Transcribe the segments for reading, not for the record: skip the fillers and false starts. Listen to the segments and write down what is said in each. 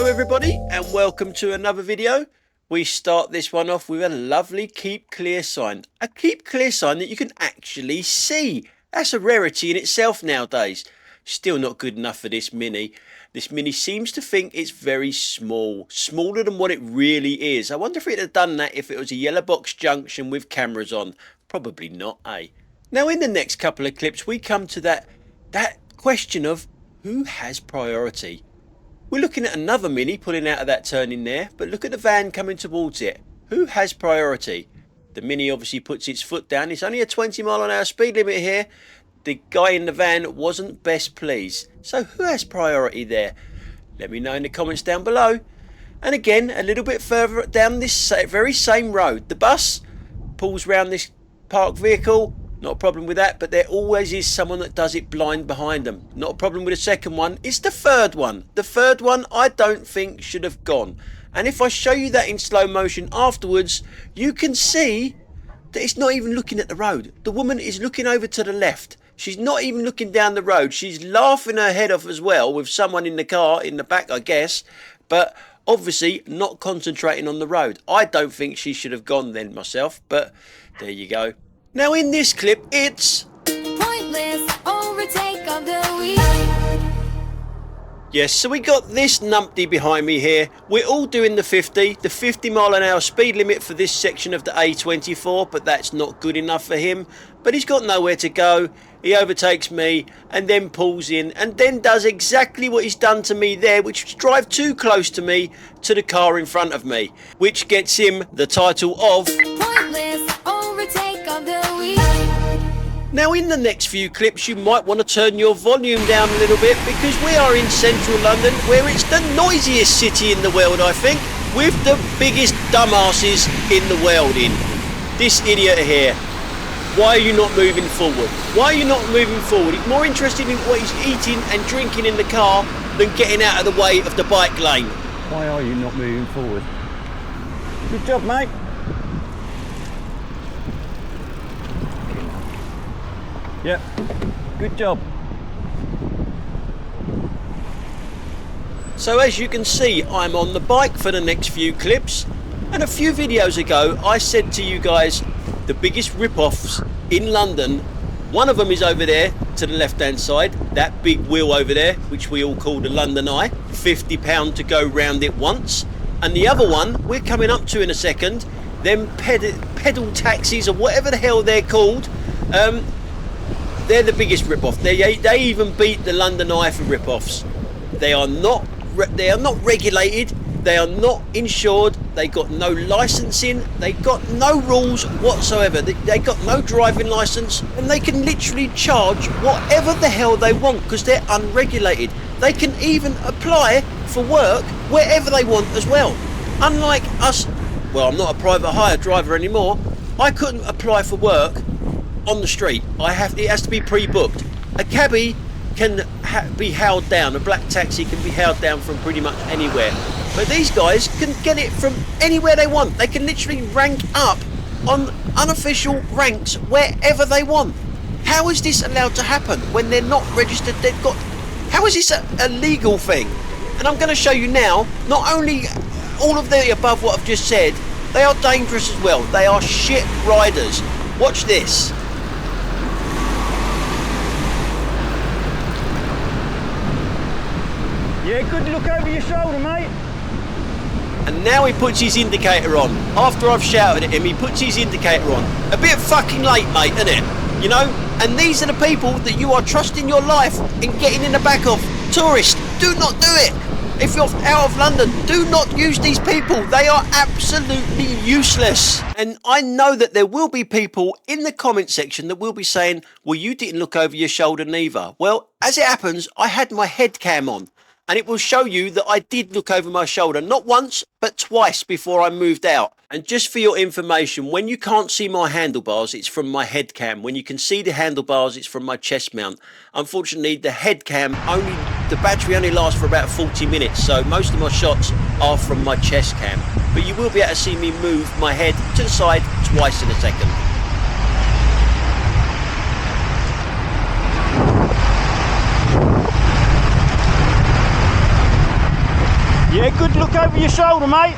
Hello everybody and welcome to another video. We start this one off with a lovely keep clear sign. A keep clear sign that you can actually see. That's a rarity in itself nowadays. Still not good enough for this Mini. This Mini seems to think it's very small. Smaller than what it really is. I wonder if it had done that if it was a yellow box junction with cameras on. Probably not, eh? Now in the next couple of clips we come to that question of who has priority. We're looking at another Mini pulling out of that turn in there, but look at the van coming towards it. Who has priority? The Mini obviously puts its foot down. It's only a 20-mile-an-hour speed limit here. The guy in the van wasn't best pleased. So who has priority there? Let me know in the comments down below. And again, a little bit further down this very same road, the bus pulls round this parked vehicle. Not a problem with that, but there always is someone that does it blind behind them. Not a problem with the second one. It's the third one. The third one I don't think should have gone. And if I show you that in slow motion afterwards, you can see that it's not even looking at the road. The woman is looking over to the left. She's not even looking down the road. She's laughing her head off as well with someone in the car in the back, I guess. But obviously not concentrating on the road. I don't think she should have gone then myself, but there you go. Now in this clip, it's pointless overtake of the week. Yes, so we got this numpty behind me here. We're all doing the 50 mile-an-hour speed limit for this section of the A24, but that's not good enough for him. But he's got nowhere to go. He overtakes me and then pulls in and then does exactly what he's done to me there, which is drive too close to me to the car in front of me, which gets him the title of pointless overtake of the week. Now in the next few clips you might want to turn your volume down a little bit because we are in central London, where it's the noisiest city in the world, I think, with the biggest dumbasses in the world in. This idiot here. Why are you not moving forward? Why are you not moving forward? He's more interested in what he's eating and drinking in the car than getting out of the way of the bike lane. Why are you not moving forward? Good job, mate. Yep, good job. So as you can see, I'm on the bike for the next few clips, and a few videos ago I said to you guys the biggest rip-offs in London, one of them is over there to the left hand side, that big wheel over there, which we all call the London Eye, £50 to go round it once, and the other one we're coming up to in a second, them pedal taxis or whatever the hell they're called. They're the biggest rip-off. They even beat the London Eye for rip-offs. They are not regulated. They are not insured. They got no licensing. They got no rules whatsoever. They got no driving license, and they can literally charge whatever the hell they want because they're unregulated. They can even apply for work wherever they want as well. Unlike us, well, I'm not a private hire driver anymore. I couldn't apply for work on the street. It has to be pre-booked. A cabbie can be held down. A black taxi can be held down from pretty much anywhere. But these guys can get it from anywhere they want. They can literally rank up on unofficial ranks wherever they want. How is this allowed to happen when they're not registered? How is this a legal thing? And I'm going to show you now, not only all of the above what I've just said, they are dangerous as well. They are shit riders. Watch this. Yeah, good look over your shoulder, mate. And now he puts his indicator on. After I've shouted at him, he puts his indicator on. A bit fucking late, mate, isn't it? You know? And these are the people that you are trusting your life in getting in the back of. Tourists, do not do it. If you're out of London, do not use these people. They are absolutely useless. And I know that there will be people in the comment section that will be saying, well, you didn't look over your shoulder neither. Well, as it happens, I had my head cam on. And it will show you that I did look over my shoulder, not once, but twice before I moved out. And just for your information, when you can't see my handlebars, it's from my head cam. When you can see the handlebars, it's from my chest mount. Unfortunately, the head cam, the battery only lasts for about 40 minutes, so most of my shots are from my chest cam. But you will be able to see me move my head to the side twice in a second. Yeah, good look over your shoulder, mate.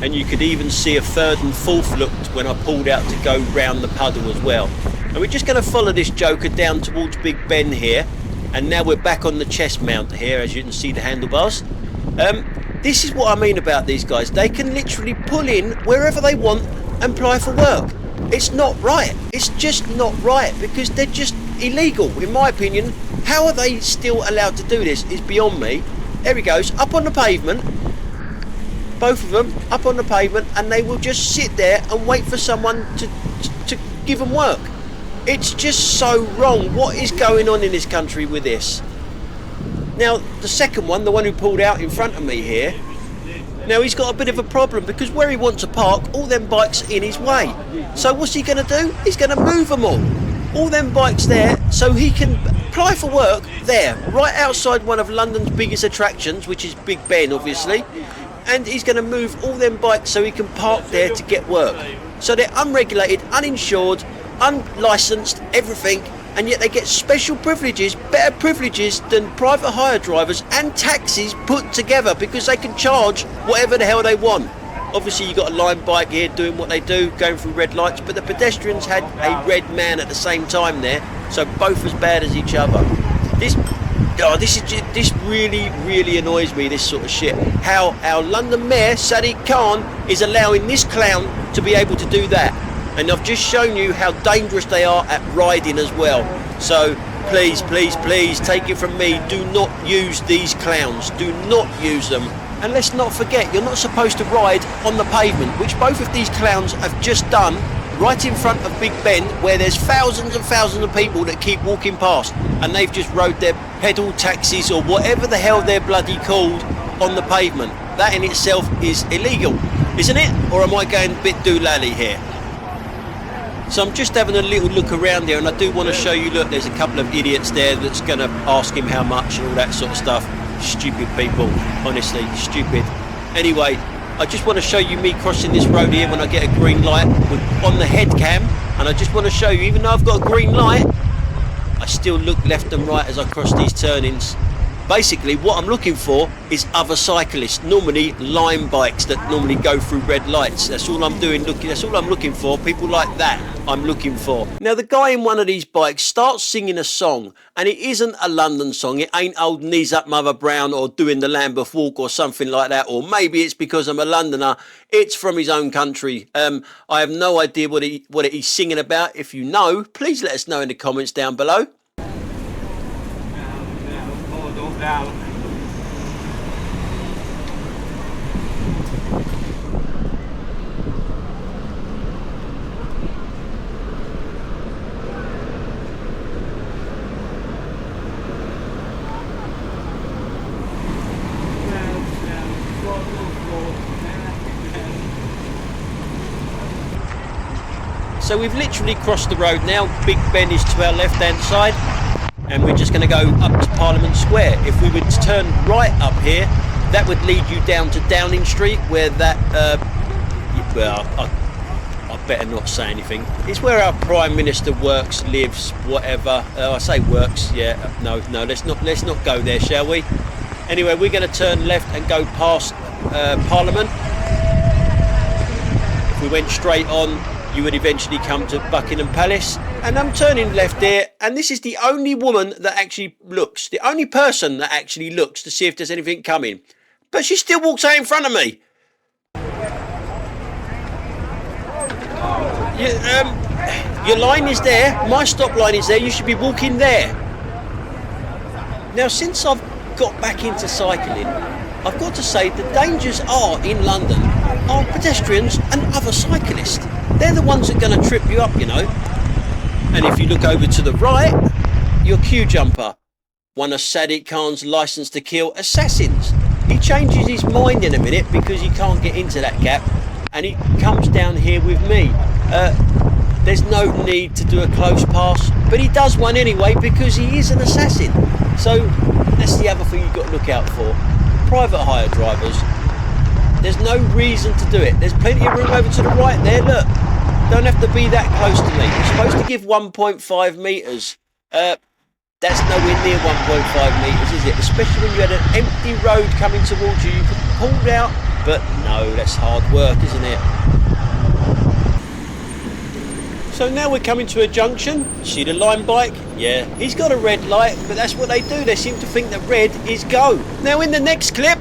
And you could even see a third and fourth look when I pulled out to go round the puddle as well. And we're just going to follow this joker down towards Big Ben here, and now we're back on the chest mount here, as you can see the handlebars. This is what I mean about these guys. They can literally pull in wherever they want and apply for work. It's not right. It's just not right, because they're just illegal, in my opinion. How are they still allowed to do this is beyond me. There he goes, up on the pavement. Both of them up on the pavement, and they will just sit there and wait for someone to give them work. It's just so wrong. What is going on in this country with this? Now, the second one, the one who pulled out in front of me here, now he's got a bit of a problem, because where he wants to park, all them bikes are in his way. So what's he going to do? He's going to move them all them bikes there, so he can apply for work there, right outside one of London's biggest attractions, which is Big Ben, obviously. And he's going to move all them bikes so he can park there to get work. So they're unregulated, uninsured, unlicensed, everything, and yet they get special privileges, better privileges than private hire drivers and taxis put together, because they can charge whatever the hell they want. Obviously, you've got a line bike here doing what they do, going through red lights, but the pedestrians had a red man at the same time there, so both as bad as each other. This really annoys me, this sort of shit. How our London Mayor, Sadiq Khan, is allowing this clown to be able to do that. And I've just shown you how dangerous they are at riding as well. So please, take it from me, do not use these clowns. Do not use them. And let's not forget, you're not supposed to ride on the pavement, which both of these clowns have just done, right in front of Big Ben, where there's thousands and thousands of people that keep walking past, and they've just rode their pedal taxis or whatever the hell they're bloody called on the pavement. That in itself is illegal, isn't it? Or am I going a bit doolally here? So I'm just having a little look around here, and I do want to show you, look, there's a couple of idiots there that's going to ask him how much and all that sort of stuff. Stupid people, honestly, stupid. Anyway, I just want to show you me crossing this road here when I get a green light on the head cam, and I just want to show you, even though I've got a green light, I still look left and right as I cross these turnings. Basically, what I'm looking for is other cyclists, normally line bikes that normally go through red lights. That's all I'm doing, that's all I'm looking for. People like that I'm looking for. Now, the guy in one of these bikes starts singing a song, and it isn't a London song. It ain't Old Knees Up Mother Brown or Doing the Lambeth Walk or something like that, or maybe it's because I'm a Londoner. It's from his own country. I have no idea what he's singing about. If you know, please let us know in the comments down below. So we've literally crossed the road now. Big Ben is to our left hand side, and we're just going to go up to Parliament Square. If we were to turn right up here, that would lead you down to Downing Street, where that well, I better not say anything. It's where our Prime Minister works, lives, whatever. I say works, yeah. No, let's not go there, shall we? Anyway, we're going to turn left and go past Parliament. If we went straight on, you would eventually come to Buckingham Palace. And I'm turning left here, and this is the only woman that actually looks, the only person that actually looks to see if there's anything coming. But she still walks out in front of me. Your line is there, my stop line is there, you should be walking there. Now, since I've got back into cycling, I've got to say the dangers are in London are pedestrians and other cyclists. They're the ones that are going to trip you up, you know. And if you look over to the right, your queue jumper, one of Sadiq Khan's licence to kill assassins. He changes his mind in a minute because he can't get into that gap, and he comes down here with me. There's no need to do a close pass, but he does one anyway because he is an assassin. So that's the other thing you've got to look out for. Private hire drivers, There's no reason to do it. There's plenty of room over to the right there. Look, don't have to be that close to me. You're supposed to give 1.5 metres. That's nowhere near 1.5 metres, is it? Especially when you had an empty road coming towards you. You could pull out, but no, that's hard work, isn't it? So now we're coming to a junction. See the line bike? Yeah, he's got a red light, but that's what they do. They seem to think that red is go. Now in the next clip,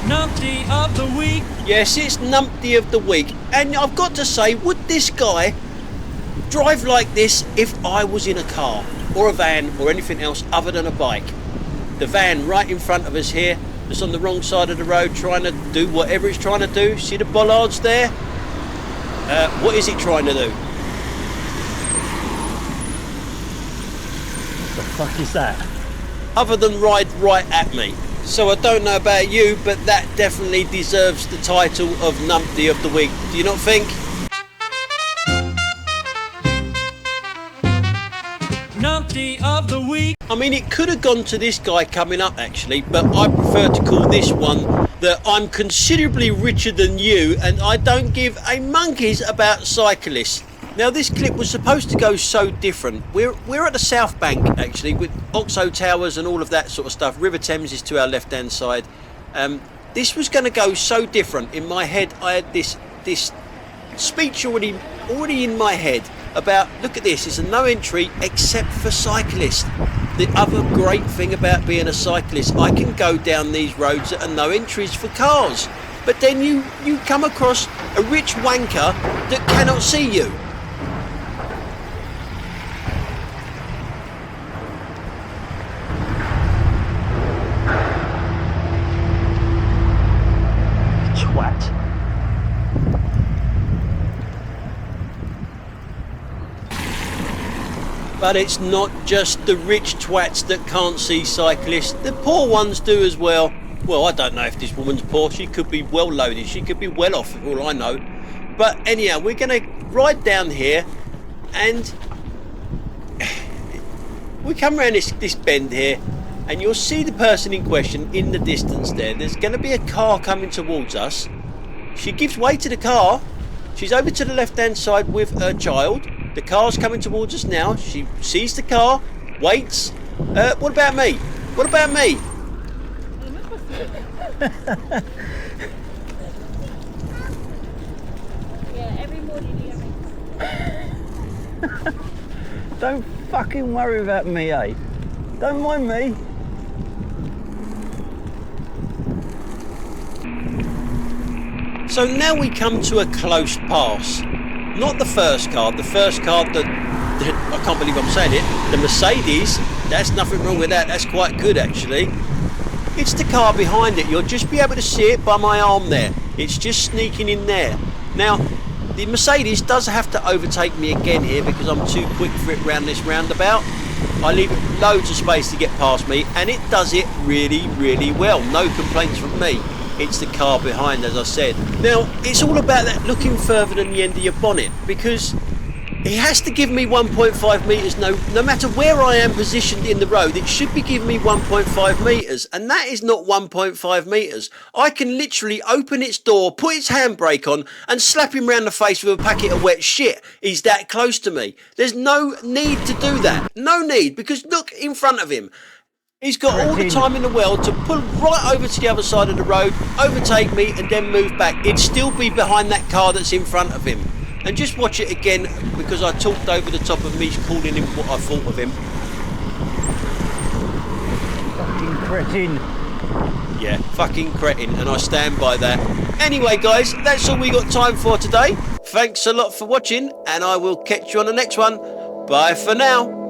Numpty of the week. yes, it's Numpty of the week. And I've got to say, would this guy drive like this if I was in a car or a van or anything else other than a bike? The van right in front of us here, that's on the wrong side of the road, trying to do whatever it's trying to do. See the bollards there? What is it trying to do? What the fuck is that? Other than ride right at me. So I don't know about you, but that definitely deserves the title of Numpty of the week. Do you not think? Numpty of the week. I mean, it could have gone to this guy coming up actually, but I prefer to call this one that I'm considerably richer than you and I don't give a monkeys about cyclists. Now this clip was supposed to go so different. We're at the South Bank actually with Oxo Towers and all of that sort of stuff. River Thames is to our left hand side. This was going to go so different. In my head I had this speech already in my head about, look at this, it's a no entry except for cyclists. The other great thing about being a cyclist, I can go down these roads that are no entries for cars. But then you come across a rich wanker that cannot see you. Twat. But it's not just the rich twats that can't see cyclists. The poor ones do as well. Well, I don't know if this woman's poor. She could be well loaded. She could be well off, for all I know. But anyhow, we're going to ride down here and we come around this bend here and you'll see the person in question in the distance there. There's going to be a car coming towards us. She gives way to the car. She's over to the left-hand side with her child. The car's coming towards us now. She sees the car, waits. What about me? What about me? Yeah, every morning you have Don't fucking worry about me, eh? Don't mind me. So now we come to a close pass. Not the first car that I can't believe I'm saying it, the Mercedes, that's nothing wrong with that, that's quite good actually. It's the car behind it, you'll just be able to see it by my arm there. It's just sneaking in there. Now, the Mercedes does have to overtake me again here because I'm too quick for it round this roundabout. I leave loads of space to get past me and it does it really, really well. No complaints from me. It's the car behind, as I said. Now, it's all about that looking further than the end of your bonnet because it has to give me 1.5 metres no matter where I am positioned in the road. It should be giving me 1.5 metres and that is not 1.5 metres. I can literally open its door, put its handbrake on and slap him round the face with a packet of wet shit. He's that close to me. There's no need to do that. No need, because look in front of him. He's got all the time in the world to pull right over to the other side of the road, overtake me and then move back. It'd still be behind that car that's in front of him. And just watch it again because I talked over the top of me calling him what I thought of him. Fucking cretin. Yeah, fucking cretin, and I stand by that. Anyway guys, that's all we got time for today. Thanks a lot for watching and I will catch you on the next one. Bye for now.